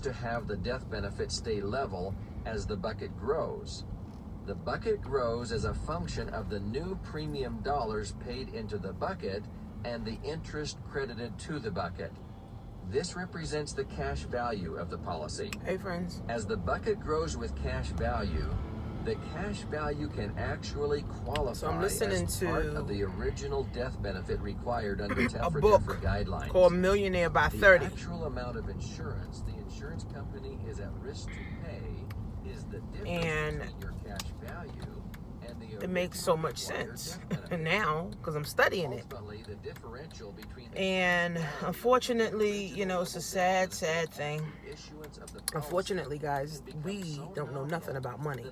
to have the death benefit stay level as the bucket grows. The bucket grows as a function of the new premium dollars paid into the bucket and the interest credited to the bucket. This represents the cash value of the policy. Hey, friends. As the bucket grows with cash value, the cash value can actually qualify as part of the original death benefit required under Telford guidelines. Called Millionaire by 30. The actual amount of insurance the insurance company is at risk to pay is the difference between your cash value and the it makes so much sense now because I'm studying it. And unfortunately, you know, it's a sad thing. Unfortunately, guys, we don't know nothing about money.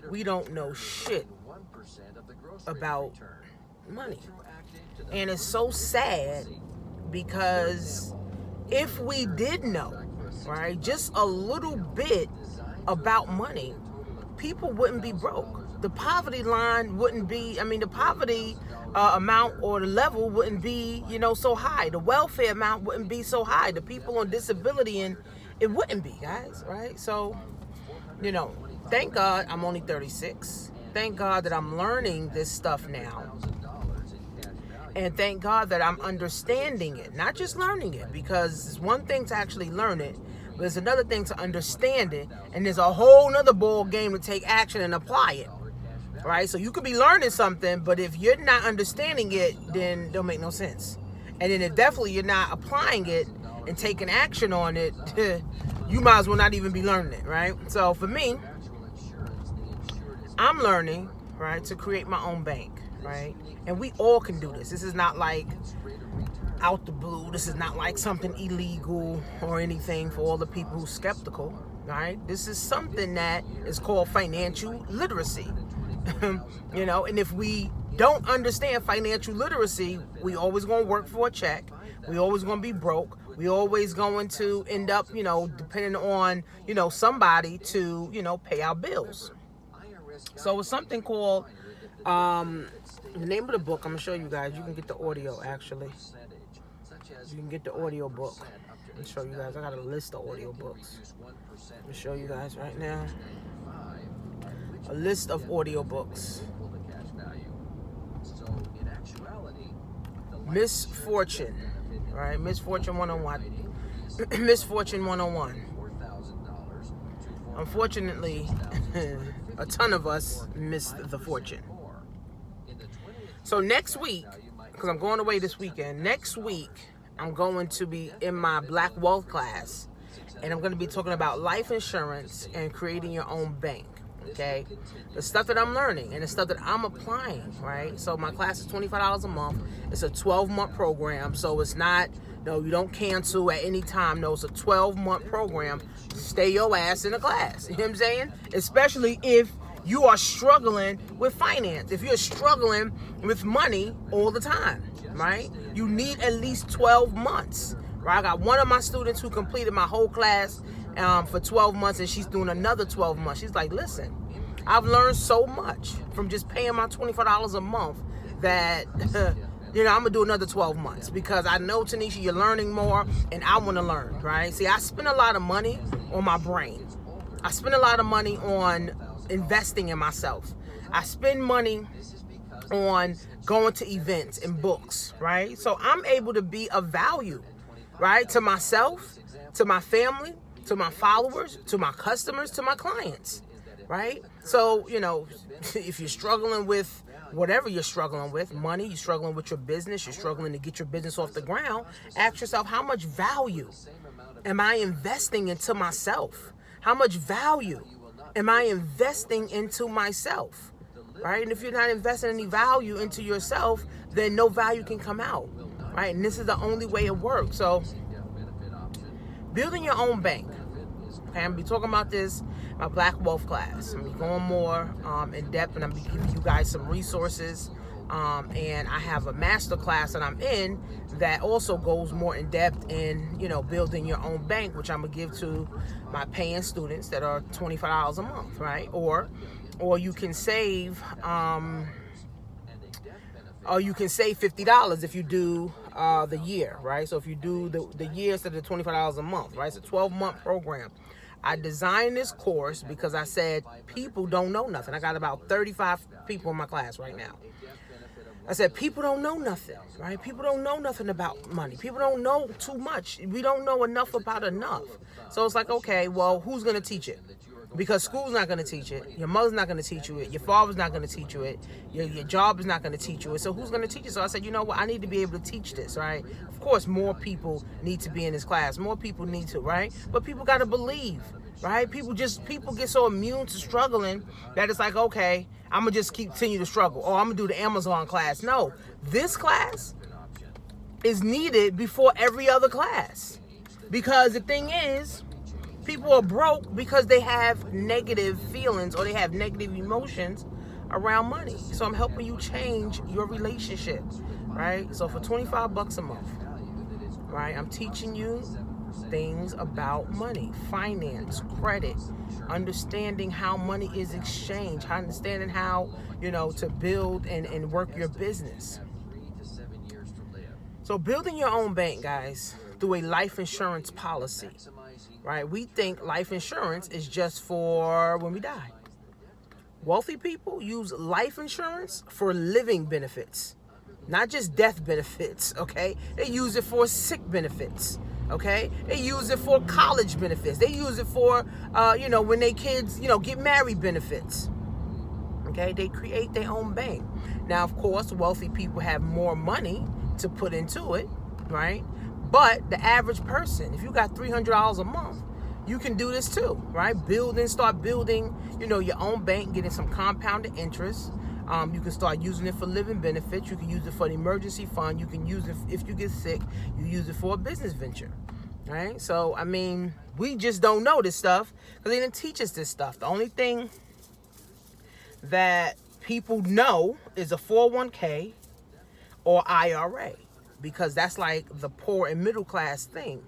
We don't know shit about money. And it's so sad because if we did know, right, just a little bit about money, people wouldn't be broke. The poverty line wouldn't be, the poverty amount or the level wouldn't be, so high. The welfare amount wouldn't be so high. The people on disability, and it wouldn't be, guys, right? So, thank God I'm only 36. Thank God that I'm learning this stuff now. And thank God that I'm understanding it, not just learning it, because it's one thing to actually learn it, but it's another thing to understand it, and there's a whole nother ball game to take action and apply it, right? So you could be learning something, but if you're not understanding it, then it'll make no sense. And then if definitely you're not applying it and taking action on it, you might as well not even be learning it, right? So for me, I'm learning, right, to create my own bank, right? And we all can do this. This is not like out the blue. This is not like something illegal or anything for all the people who's skeptical, right? This is something that is called financial literacy. And if we don't understand financial literacy, we always going to work for a check. We always going to be broke. We always going to end up, depending on, somebody to, pay our bills. So it's something called, the name of the book, I'm going to show you guys. You can get the audio, actually. You can get the audio book. I'll show you guys. I got a list of audio books. I'll show you guys right now. A list of audio books. Misfortune. All right, Misfortune 101. Misfortune 101. Unfortunately, a ton of us missed the fortune. So next week, because I'm going away this weekend, next week I'm going to be in my Black Wealth class, and I'm going to be talking about life insurance and creating your own bank. Okay, the stuff that I'm learning and the stuff that I'm applying, right? So my class is $25 a month. It's a 12-month program, so it's not, you don't cancel at any time. No, it's a 12-month program. Stay your ass in the class. You know what I'm saying? Especially if you are struggling with finance. If you're struggling with money all the time, right? You need at least 12 months, right? I got one of my students who completed my whole class for 12 months, and she's doing another 12 months. She's like, listen, I've learned so much from just paying my $25 a month that, I'm going to do another 12 months because I know, Tanisha, you're learning more, and I want to learn, right? See, I spend a lot of money on my brain. I spend a lot of money on investing in myself. I spend money on going to events and books, right? So I'm able to be of value, right? To myself, to my family, to my followers, to my customers, to my clients, right? So, if you're struggling with whatever you're struggling with, money, you're struggling with your business, you're struggling to get your business off the ground, ask yourself, how much value am I investing into myself? How much value am I investing into myself, right? And if you're not investing any value into yourself, then no value can come out, right? And this is the only way it works. So building your own bank. Okay, I'm going to be talking about this in my Black Wealth class. I'm going to be going more in depth, and I'm going to be giving you guys some resources. And I have a master class that I'm in that also goes more in depth in, building your own bank, which I'm going to give to my paying students that are $25 a month, right? Or you can save or you can save $50 if you do the year, right? So if you do the year instead of $25 a month, right? It's a 12-month program. I designed this course because I said people don't know nothing. I got about 35 people in my class right now. I said, people don't know nothing, right? People don't know nothing about money. People don't know too much. We don't know enough about enough. So it's like, okay, well, who's going to teach it? Because school's not going to teach it. Your mother's not going to teach you it. Your father's not going to teach you it. Your job is not going to teach you it. So who's going to teach it? So I said, you know what? I need to be able to teach this, right? Of course, more people need to be in this class. More people need to, right? But people got to believe, right? People get so immune to struggling that it's like, okay, I'm going to just continue to struggle. Oh, I'm going to do the Amazon class. No, this class is needed before every other class. Because the thing is, people are broke because they have negative feelings or they have negative emotions around money. So I'm helping you change your relationship, right? So for $25 a month, right, I'm teaching you things about money, finance, credit, understanding how money is exchanged, understanding how, to build and work your business. So building your own bank, guys, through a life insurance policy, right? We think life insurance is just for when we die. Wealthy people use life insurance for living benefits, not just death benefits, okay? They use it for sick benefits. Okay, they use it for college benefits. They use it for, when they kids, get married benefits. Okay, they create their own bank. Now, of course, wealthy people have more money to put into it, right? But the average person, if you got $300 a month, you can do this too, right? Start building, your own bank, getting some compounded interest. You can start using it for living benefits. You can use it for an emergency fund. You can use it if you get sick. You use it for a business venture, right? So, we just don't know this stuff because they didn't teach us this stuff. The only thing that people know is a 401k or IRA because that's like the poor and middle class thing,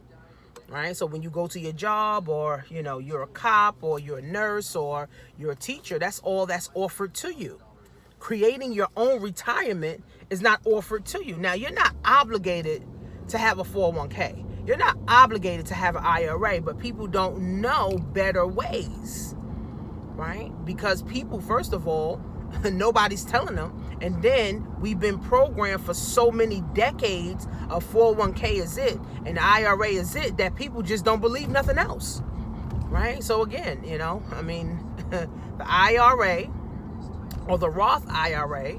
right? So when you go to your job or, you're a cop or you're a nurse or you're a teacher, that's all that's offered to you. Creating your own retirement is not offered to you. Now, you're not obligated to have a 401k. You're not obligated to have an IRA, but people don't know better ways, right? Because people, first of all, nobody's telling them. And then we've been programmed for so many decades of 401k is it and the IRA is it that people just don't believe nothing else, right? So again, the IRA or the Roth IRA,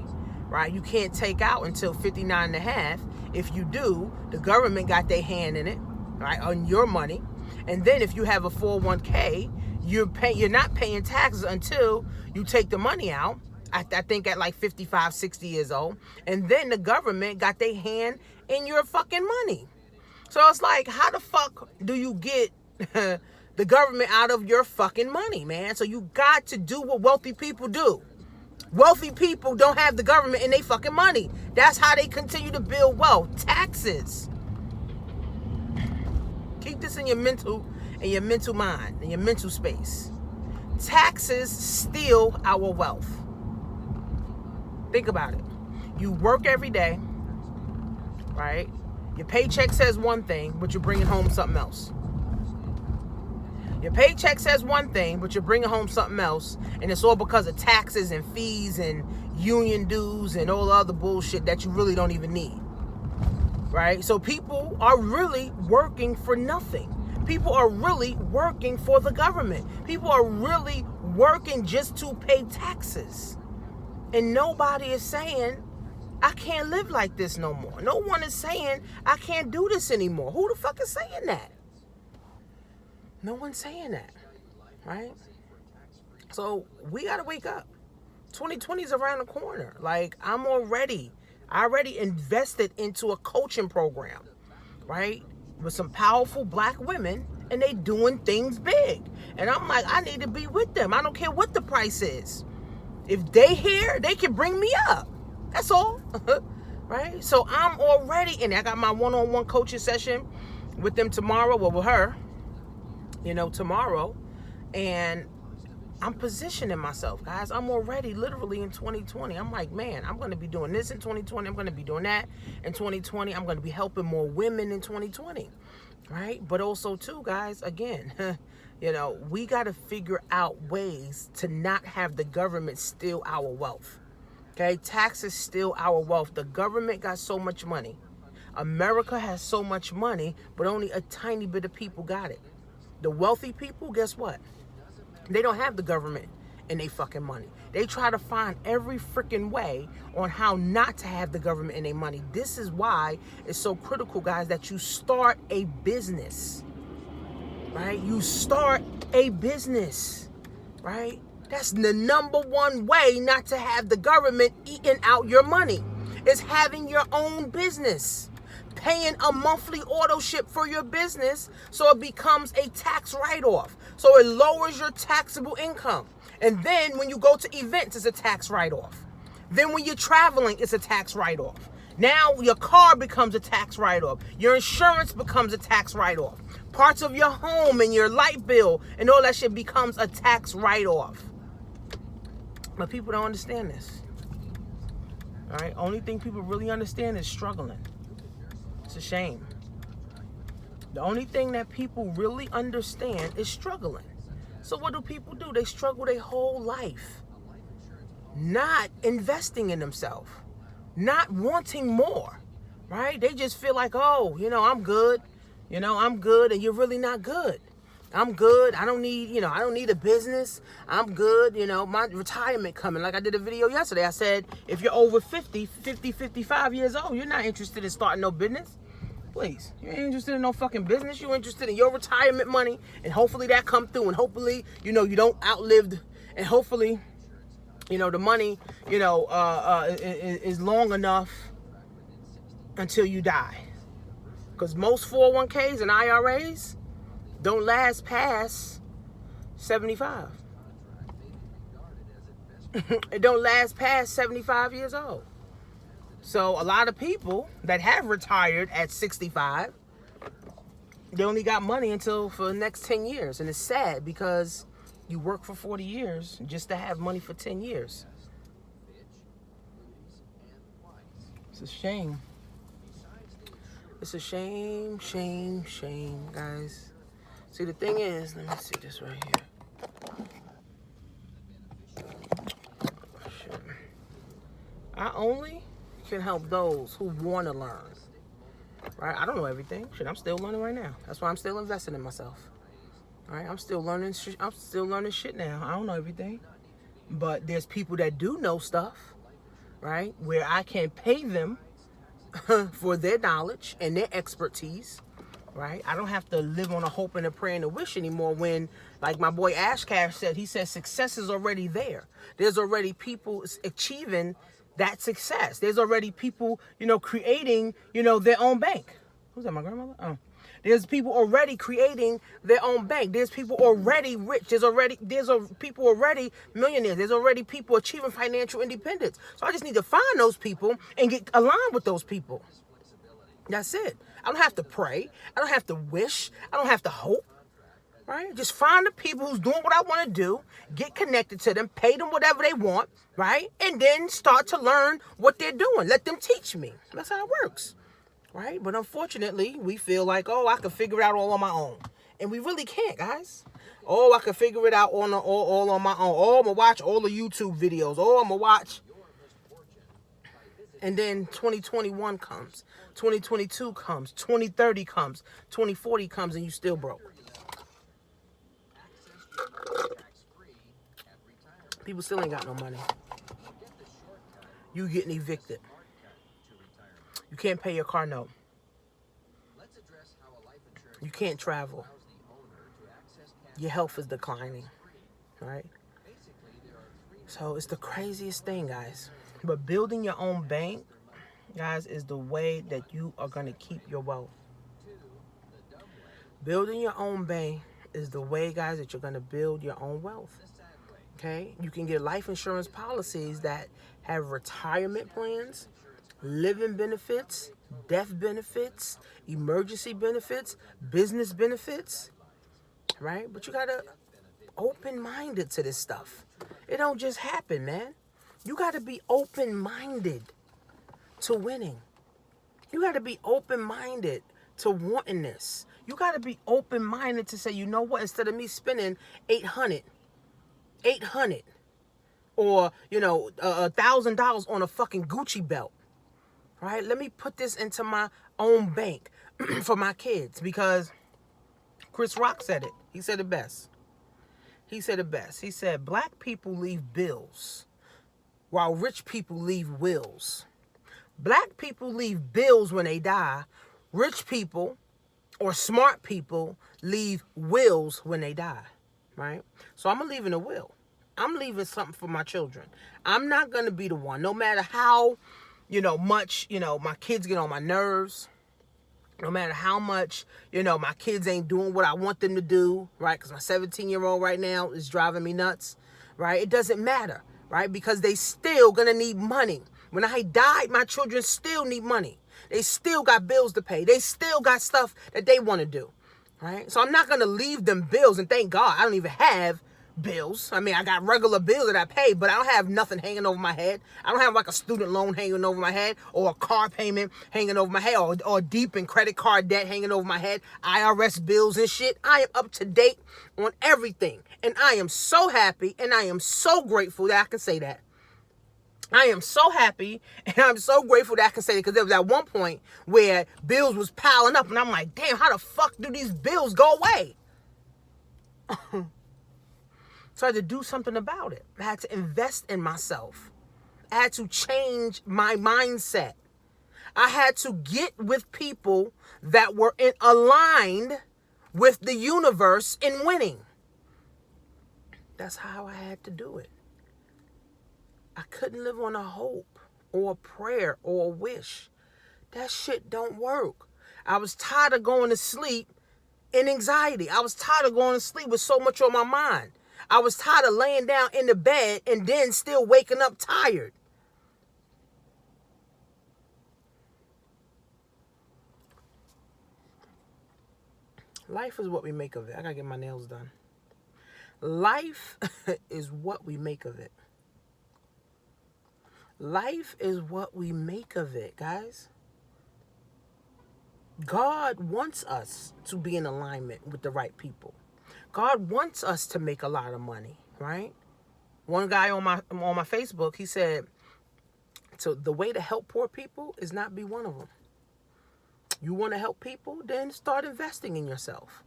right, you can't take out until 59 and a half. If you do, the government got their hand in it, right, on your money. And then if you have a 401k, you're not paying taxes until you take the money out. I think at like 55, 60 years old. And then the government got their hand in your fucking money. So it's like, how the fuck do you get the government out of your fucking money, man? So you got to do what wealthy people do. Wealthy people don't have the government in their fucking money. That's how they continue to build wealth. Taxes. Keep this in your mental mind, in your mental space. Taxes steal our wealth. Think about it. You work every day, right? Your paycheck says one thing, but you're bringing home something else. Your paycheck says one thing, but you're bringing home something else, and it's all because of taxes and fees and union dues and all the other bullshit that you really don't even need, right? So people are really working for nothing. People are really working for the government. People are really working just to pay taxes. And nobody is saying, I can't live like this no more. No one is saying, I can't do this anymore. Who the fuck is saying that? No one's saying that, right? So we got to wake up. 2020 is around the corner. Like, I already invested into a coaching program, right? With some powerful black women, and they doing things big. And I'm like, I need to be with them. I don't care what the price is. If they here, they can bring me up. That's all, right? So I'm already in there. I got my one-on-one coaching session with them tomorrow, well, with her, tomorrow. And I'm positioning myself, guys. I'm already literally in 2020. I'm like, man, I'm going to be doing this in 2020. I'm going to be doing that in 2020. I'm going to be helping more women in 2020, right? But also, too, guys, again, you know, we got to figure out ways to not have the government steal our wealth, okay? Taxes steal our wealth. The government got so much money. America has so much money, but only a tiny bit of people got it. The wealthy people, guess what? They don't have the government and they fucking money. They try to find every freaking way on how not to have the government and their money. This is why it's so critical, guys, that you start a business, right? You start a business, right? That's the number one way not to have the government eating out your money, is having your own business. Paying a monthly auto ship for your business so it becomes a tax write-off. So it lowers your taxable income. And then when you go to events, it's a tax write-off. Then when you're traveling, it's a tax write-off. Now your car becomes a tax write-off. Your insurance becomes a tax write-off. Parts of your home and your light bill and all that shit becomes a tax write-off. But people don't understand this. All right? Only thing people really understand is struggling. It's a shame. The only thing that people really understand is struggling. So what do people do? They struggle their whole life. Not investing in themselves. Not wanting more. Right? They just feel like, oh, you know, I'm good. You know, I'm good. And you're really not good. I'm good. I don't need, you know, I don't need a business. I'm good. You know, my retirement coming. Like I did a video yesterday. I said, if you're over 50, 55 years old, you're not interested in starting no business. Please. You ain't interested in no fucking business. You're interested in your retirement money. And hopefully that come through. And hopefully, you know, you don't outlive. And hopefully, you know, the money, you know, is long enough until you die. Because most 401ks and IRAs don't last past 75. It don't last past 75 years old. So a lot of people that have retired at 65, they only got money until for the next 10 years. And it's sad because you work for 40 years just to have money for 10 years. It's a shame. It's a shame, shame, shame, guys. See, the thing is, let me see this right here. Shit. I only can help those who want to learn. Right? I don't know everything. Shit, I'm still learning right now. That's why I'm still investing in myself. All right? I'm still learning shit now. I don't know everything. But there's people that do know stuff, right? Where I can pay them for their knowledge and their expertise. Right? I don't have to live on a hope and a prayer and a wish anymore when, like my boy Ash Cash said, he said success is already there. There's already people achieving that success. There's already people, you know, creating, you know, their own bank. Who's that, my grandmother? Oh. There's people already creating their own bank. There's people already rich. There's people already millionaires. There's already people achieving financial independence. So I just need to find those people and get aligned with those people. That's it. I don't have to pray. I don't have to wish. I don't have to hope. Right? Just find the people who's doing what I want to do, get connected to them, pay them whatever they want, right? And then start to learn what they're doing. Let them teach me. That's how it works. Right? But unfortunately, we feel like, oh, I can figure it out all on my own. And we really can't, guys. Oh, I can figure it out all on my own. Oh, I'm going to watch all the YouTube videos. Oh, I'm going to watch. And then 2021 comes, 2022 comes, 2030 comes, 2040 comes, and you still broke. People still ain't got no money. You getting evicted. You can't pay your car note. You can't travel. Your health is declining, right? So it's the craziest thing, guys. But building your own bank, guys, is the way that you are going to keep your wealth. Building your own bank is the way, guys, that you're going to build your own wealth. Okay? You can get life insurance policies that have retirement plans, living benefits, death benefits, emergency benefits, business benefits, right? But you got to open-minded to this stuff. It don't just happen, man. You got to be open-minded to winning. You got to be open-minded to wanting this. You got to be open-minded to say, you know what, instead of me spending $800 or, $1,000 on a fucking Gucci belt, right? Let me put this into my own bank for my kids, because Chris Rock said it. He said it best. He said, black people leave bills while rich people leave wills. Black people leave bills when they die. Rich people or smart people leave wills when they die, right? So I'm leaving a will. I'm leaving something for my children. I'm not going to be the one, no matter how, much, my kids get on my nerves, no matter how much, my kids ain't doing what I want them to do, right? Because my 17-year-old right now is driving me nuts, right? It doesn't matter, right? Because they still going to need money. When I died, my children still need money. They still got bills to pay. They still got stuff that they want to do, right? So I'm not going to leave them bills. And thank God I don't even have bills. I mean, I got regular bills that I pay, but I don't have nothing hanging over my head. I don't have like a student loan hanging over my head, or a car payment hanging over my head, or deep in credit card debt hanging over my head, IRS bills and shit. I am up to date on everything. And I am so happy and I am so grateful that I can say that. I am so happy and I'm so grateful that I can say that, because there was at one point where bills was piling up and I'm like, damn, how the fuck do these bills go away? So I had to do something about it. I had to invest in myself. I had to change my mindset. I had to get with people that were aligned with the universe in winning. That's how I had to do it. I couldn't live on a hope or a prayer or a wish. That shit don't work. I was tired of going to sleep in anxiety. I was tired of going to sleep with so much on my mind. I was tired of laying down in the bed and then still waking up tired. Life is what we make of it. I gotta get my nails done. Life is what we make of it. Life is what we make of it, guys. God wants us to be in alignment with the right people. God wants us to make a lot of money, right? One guy on my Facebook, he said, so the way to help poor people is not be one of them. You want to help people? Then start investing in yourself.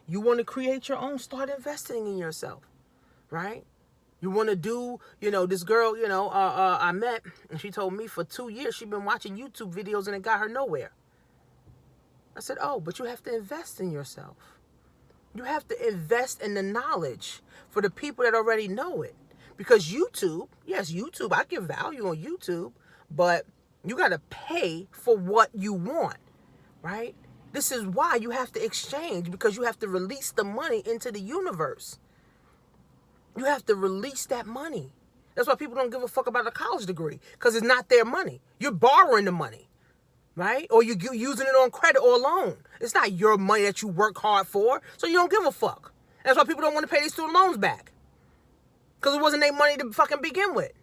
You want to create your own? Start investing in yourself, right? You want to do, this girl, I met, and she told me for 2 years she'd been watching YouTube videos and it got her nowhere. I said, oh, but you have to invest in yourself. You have to invest in the knowledge for the people that already know it. Because YouTube, yes, YouTube, I give value on YouTube, but you got to pay for what you want, right? This is why you have to exchange, because you have to release the money into the universe. You have to release that money. That's why people don't give a fuck about a college degree, because it's not their money. You're borrowing the money, right? Or you're using it on credit or loan. It's not your money that you work hard for, so you don't give a fuck. That's why people don't want to pay their student loans back, because it wasn't their money to fucking begin with.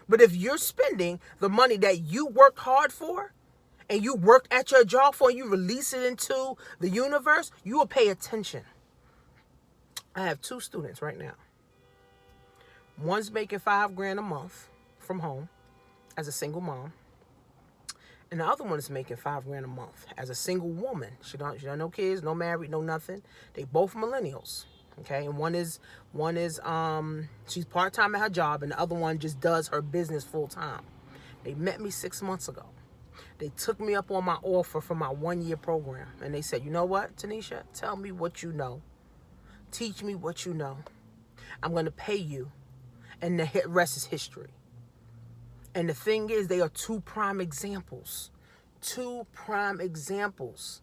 But if you're spending the money that you worked hard for and you worked at your job for and you release it into the universe, you will pay attention. I have 2 students right now. One's making $5,000 a month from home as a single mom. And the other one is making $5,000 a month as a single woman. She don't no kids, no married, no nothing. They both millennials. Okay, and one is she's part-time at her job, and the other one just does her business full-time. They met me 6 months ago. They took me up on my offer for my 1-year program, and they said, you know what, Tanisha, tell me what you know. Teach me what you know. I'm going to pay you, and the rest is history. And the thing is, they are 2 prime examples. 2 prime examples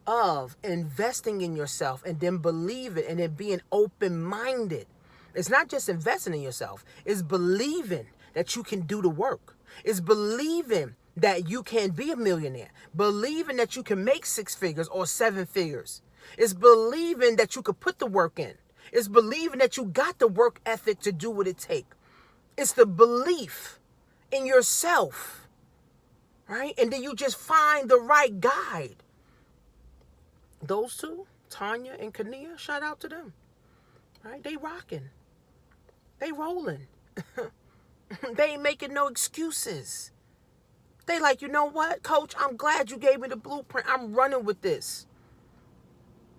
of investing in yourself and then believe it and then being open-minded. It's not just investing in yourself. It's believing that you can do the work. It's believing that you can be a millionaire. Believing that you can make 6 figures or 7 figures. It's believing that you could put the work in. It's believing that you got the work ethic to do what it takes. It's the belief in yourself, right? And then you just find the right guide. Those two, Tanya and Kania, shout out to them, right? They rocking. They rolling. They ain't making no excuses. They like, you know what, coach, I'm glad you gave me the blueprint. I'm running with this.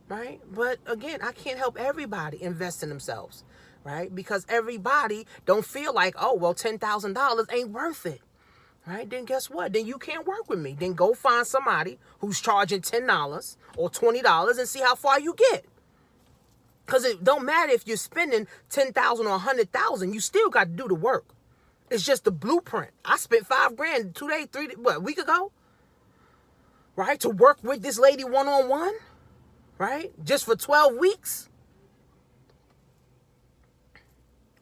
Right? But again, I can't help everybody invest in themselves, right? Because everybody don't feel like, oh, well, $10,000 ain't worth it, right? Then guess what? Then you can't work with me. Then go find somebody who's charging $10 or $20 and see how far you get. Because it don't matter if you're spending $10,000 or $100,000, you still got to do the work. It's just the blueprint. I spent $5,000 a week ago, right? To work with this lady one-on-one. Right? Just for 12 weeks.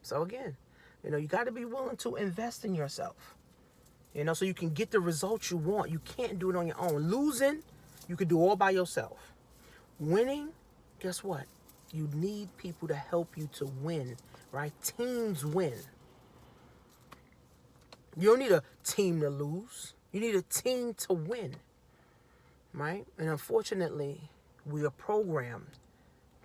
So again, you got to be willing to invest in yourself. So you can get the results you want. You can't do it on your own. Losing, you can do all by yourself. Winning, guess what? You need people to help you to win, right? Teams win. You don't need a team to lose. You need a team to win, right? And unfortunately, we are programmed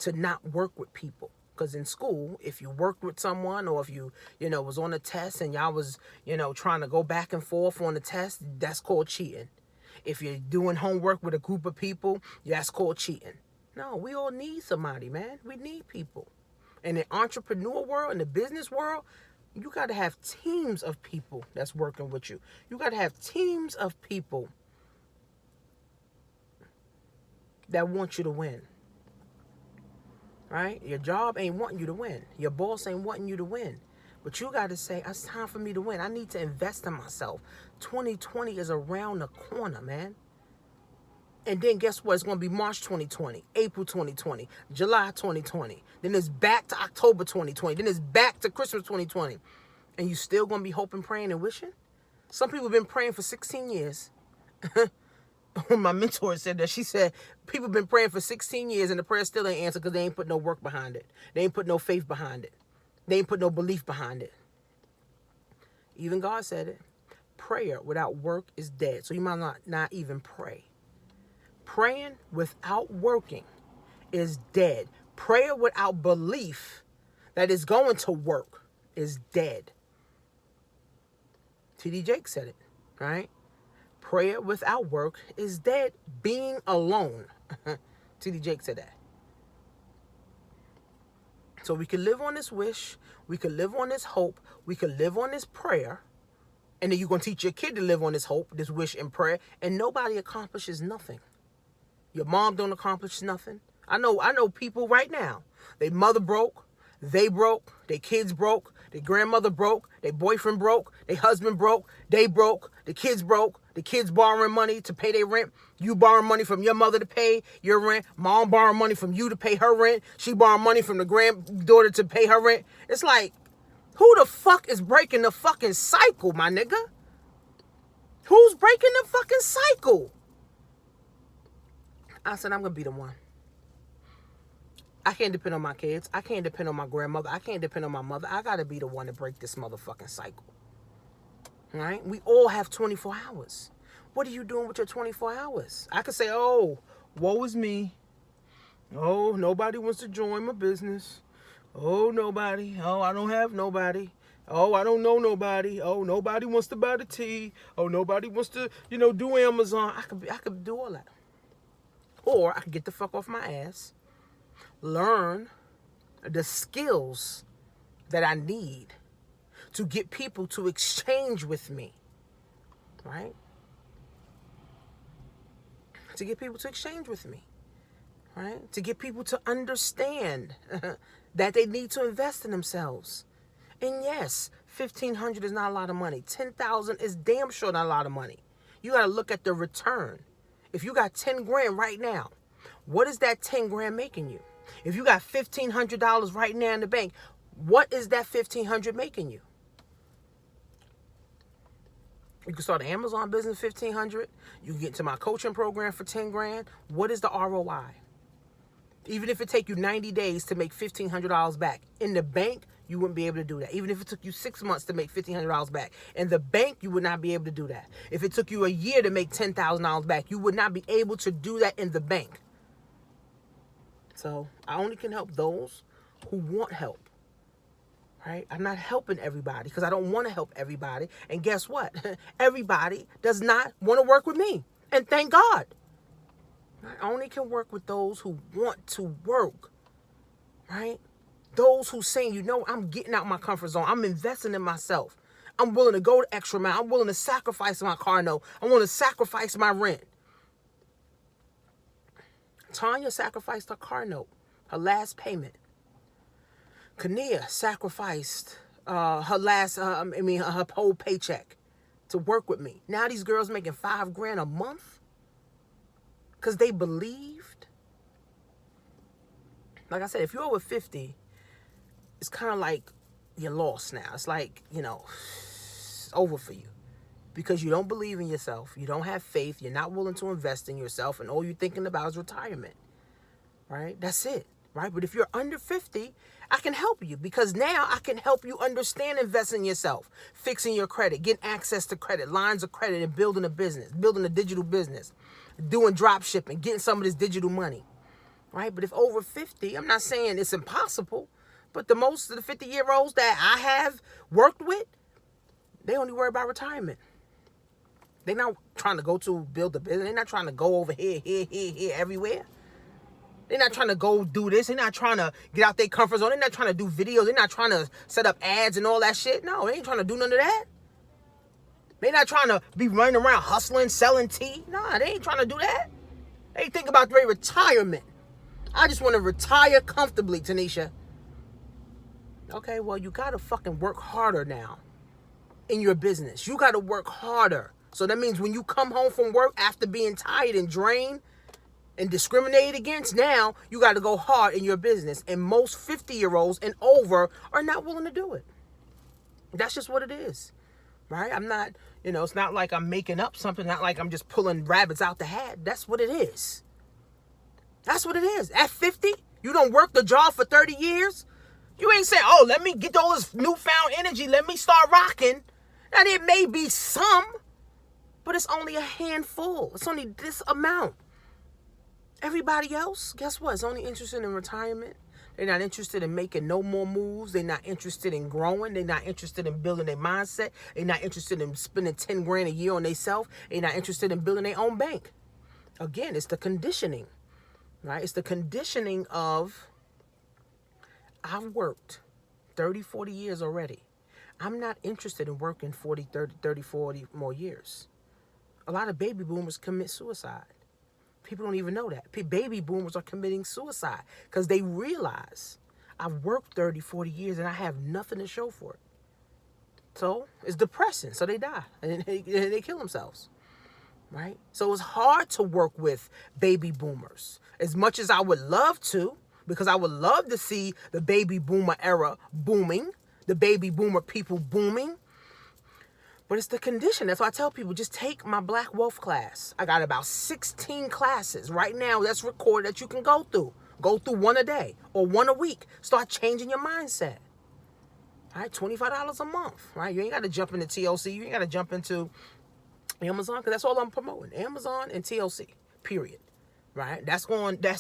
to not work with people. Because in school, if you worked with someone or if you, was on a test and y'all was, trying to go back and forth on the test, that's called cheating. If you're doing homework with a group of people, that's called cheating. No, we all need somebody, man. We need people. In the entrepreneur world, in the business world, you got to have teams of people that's working with you. You got to have teams of people that want you to win, right? Your job ain't wanting you to win. Your boss ain't wanting you to win. But you got to say, it's time for me to win. I need to invest in myself. 2020 is around the corner, man. And then guess what? It's going to be March 2020, April 2020, July 2020. Then it's back to October 2020. Then it's back to Christmas 2020. And you still going to be hoping, praying, and wishing? Some people have been praying for 16 years. My mentor said that. She said, people have been praying for 16 years and the prayer still ain't answered because they ain't put no work behind it. They ain't put no faith behind it. They ain't put no belief behind it. Even God said it. Prayer without work is dead. So you might not even pray. Praying without working is dead. Prayer without belief that is going to work is dead. T.D. Jakes said it, right? Prayer without work is dead. Being alone. T.D. Jakes said that. So we can live on this wish. We can live on this hope. We can live on this prayer. And then you're going to teach your kid to live on this hope, this wish and prayer. And nobody accomplishes nothing. Your mom don't accomplish nothing. I know people right now. They mother broke. They broke. Their kids broke. Their grandmother broke. Their boyfriend broke. Their husband broke. They broke. The kids broke. The kids borrowing money to pay their rent. You borrowing money from your mother to pay your rent. Mom borrowing money from you to pay her rent. She borrowing money from the granddaughter to pay her rent. It's like, who the fuck is breaking the fucking cycle, my nigga? Who's breaking the fucking cycle? I said, I'm going to be the one. I can't depend on my kids. I can't depend on my grandmother. I can't depend on my mother. I got to be the one to break this motherfucking cycle. All right? We all have 24 hours. What are you doing with your 24 hours? I could say, oh, woe is me. Oh, nobody wants to join my business. Oh, nobody. Oh, I don't have nobody. Oh, I don't know nobody. Oh, nobody wants to buy the tea. Oh, nobody wants to, do Amazon. I could do all that. Or I could get the fuck off my ass, learn the skills that I need to get people to exchange with me, right? To get people to exchange with me, right? To get people to understand that they need to invest in themselves. And yes, $1,500 is not a lot of money. $10,000 is damn sure not a lot of money. You got to look at the return. If you got 10 grand right now, what is that 10 grand making you? If you got $1,500 right now in the bank, what is that $1,500 making you? You can start an Amazon business $1,500. You can get into my coaching program for 10 grand. What is the ROI? Even if it take you 90 days to make $1,500 back. In the bank, you wouldn't be able to do that. Even if it took you 6 months to make $1,500 back. In the bank, you would not be able to do that. If it took you a year to make $10,000 back, you would not be able to do that in the bank. So I only can help those who want help. Right? I'm not helping everybody because I don't want to help everybody. And guess what? Everybody does not want to work with me. And thank God. I only can work with those who want to work. Right? Those who saying, you know, I'm getting out my comfort zone. I'm investing in myself. I'm willing to go the extra mile. I'm willing to sacrifice my car note. I'm willing to sacrifice my rent. Tanya sacrificed her car note, her last payment. Kania sacrificed her whole paycheck to work with me. Now these girls making $5,000 a month because they believed. Like I said, if you're over 50, it's kind of like you're lost now. It's like, you know, it's over for you because you don't believe in yourself. You don't have faith. You're not willing to invest in yourself. And all you're thinking about is retirement. Right? That's it. Right? But if you're under 50, I can help you because now I can help you understand investing in yourself, fixing your credit, getting access to credit, lines of credit, and building a business, building a digital business, doing drop shipping, getting some of this digital money. Right? But if over 50, I'm not saying it's impossible, but the most of the 50-year-olds that I have worked with, they only worry about retirement. They're not trying to go to build a business. They're not trying to go over here, everywhere. They're not trying to go do this. They're not trying to get out their comfort zone. They're not trying to do videos. They're not trying to set up ads and all that shit. No, they ain't trying to do none of that. They're not trying to be running around hustling, selling tea. Nah, they ain't trying to do that. They think about their retirement. I just want to retire comfortably, Tanisha. Okay, well, you got to fucking work harder now in your business. You got to work harder. So that means when you come home from work after being tired and drained, and discriminated against, now you got to go hard in your business. And most 50-year-olds and over are not willing to do it. That's just what it is, right? I'm not, you know, it's not like I'm making up something, not like I'm just pulling rabbits out the hat. That's what it is. That's what it is. At 50, you don't work the job for 30 years. You ain't saying, oh, let me get all this newfound energy. Let me start rocking. Now, there may be some, but it's only a handful. It's only this amount. Everybody else, guess what? Is only interested in retirement. They're not interested in making no more moves. They're not interested in growing. They're not interested in building their mindset. They're not interested in spending $10,000 a year on themselves. They're not interested in building their own bank. Again, it's the conditioning, right? It's the conditioning of, I've worked 30, 40 years already. I'm not interested in working 40 more years. A lot of baby boomers commit suicide. People don't even know that. Baby boomers are committing suicide because they realize I've worked 30, 40 years and I have nothing to show for it. So it's depressing. So they die and they kill themselves. Right? So it's hard to work with baby boomers as much as I would love to, because I would love to see the baby boomer era booming, the baby boomer people booming. But it's the condition. That's why I tell people, just take my Black Wealth class. I got about 16 classes right now that's recorded that you can go through. Go through one a day or one a week. Start changing your mindset. All right, $25 a month, right? You ain't got to jump into TLC. You ain't got to jump into Amazon, because that's all I'm promoting. Amazon and TLC, period. Right? That's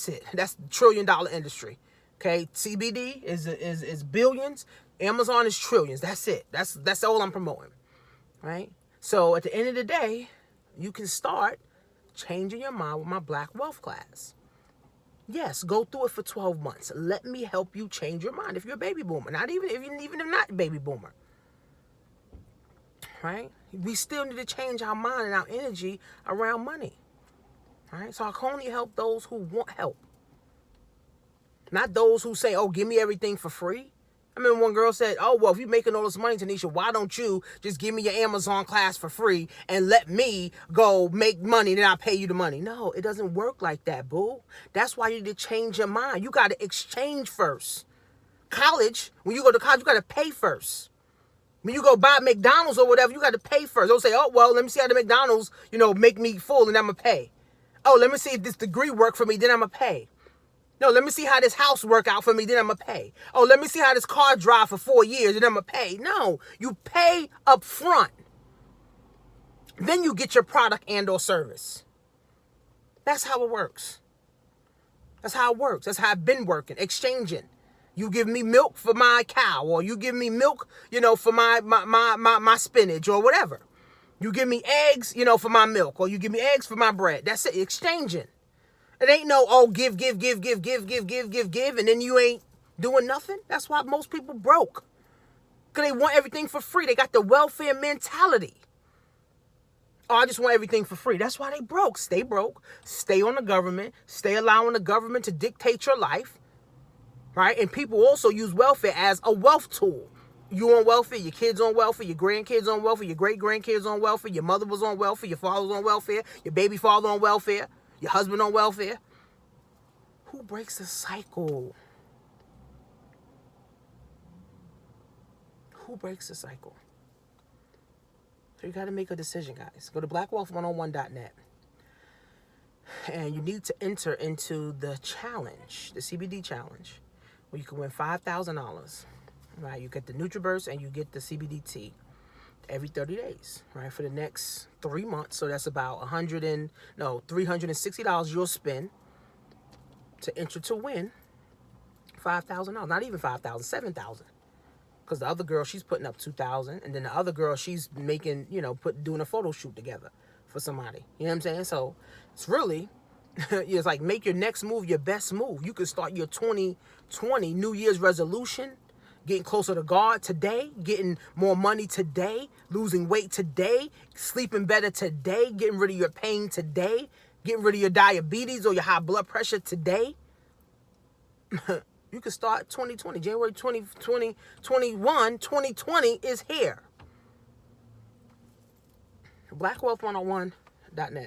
it. That's the $1 trillion industry. Okay, CBD is billions. Amazon is trillions. That's it. That's all I'm promoting. Right? So at the end of the day, you can start changing your mind with my Black Wealth class. Yes, go through it for 12 months. Let me help you change your mind if you're a baby boomer. Not even if not a baby boomer. Right? We still need to change our mind and our energy around money. Right? So I can only help those who want help. Not those who say, oh, give me everything for free. I remember one girl said, oh, well, if you're making all this money, Tanisha, why don't you just give me your Amazon class for free and let me go make money, then I'll pay you the money. No, it doesn't work like that, boo. That's why you need to change your mind. You got to exchange first. College, when you go to college, you got to pay first. When you go buy McDonald's or whatever, you got to pay first. Don't say, oh, well, let me see how the McDonald's, make me full and I'm going to pay. Oh, let me see if this degree work for me, then I'm going to pay. No, let me see how this house work out for me, then I'm going to pay. Oh, let me see how this car drive for 4 years, then I'm going to pay. No, you pay up front. Then you get your product and or service. That's how it works. That's how it works. That's how I've been working, exchanging. You give me milk for my cow, or you give me milk, for my spinach or whatever. You give me eggs, for my milk, or you give me eggs for my bread. That's it, exchanging. It ain't no, give, and then you ain't doing nothing. That's why most people broke. Because they want everything for free. They got the welfare mentality. Oh, I just want everything for free. That's why they broke. Stay broke. Stay on the government. Stay allowing the government to dictate your life. Right? And people also use welfare as a wealth tool. You on welfare, your kids on welfare, your grandkids on welfare, your great-grandkids on welfare, your mother was on welfare, your father was on welfare, your baby father on welfare, your husband on welfare. Who breaks the cycle? Who breaks the cycle? So you got to make a decision, guys. Go to blackwealth101.net. And you need to enter into the challenge, the CBD challenge, where you can win $5,000. Right? You get the NutriBurst and you get the CBD tea every 30 days, right? For the next 3 months. So that's about $360 you'll spend to enter to win $5,000. Not even $5,000, $7,000. Because the other girl, she's putting up $2,000, and then the other girl, she's making, doing a photo shoot together for somebody. You know what I'm saying? So it's really, it's like make your next move your best move. You can start your 2020 New Year's resolution, getting closer to God today, getting more money today, losing weight today, sleeping better today, getting rid of your pain today, getting rid of your diabetes or your high blood pressure today. You can start 2020, January 2021, 2020 is here. blackwealth101.net.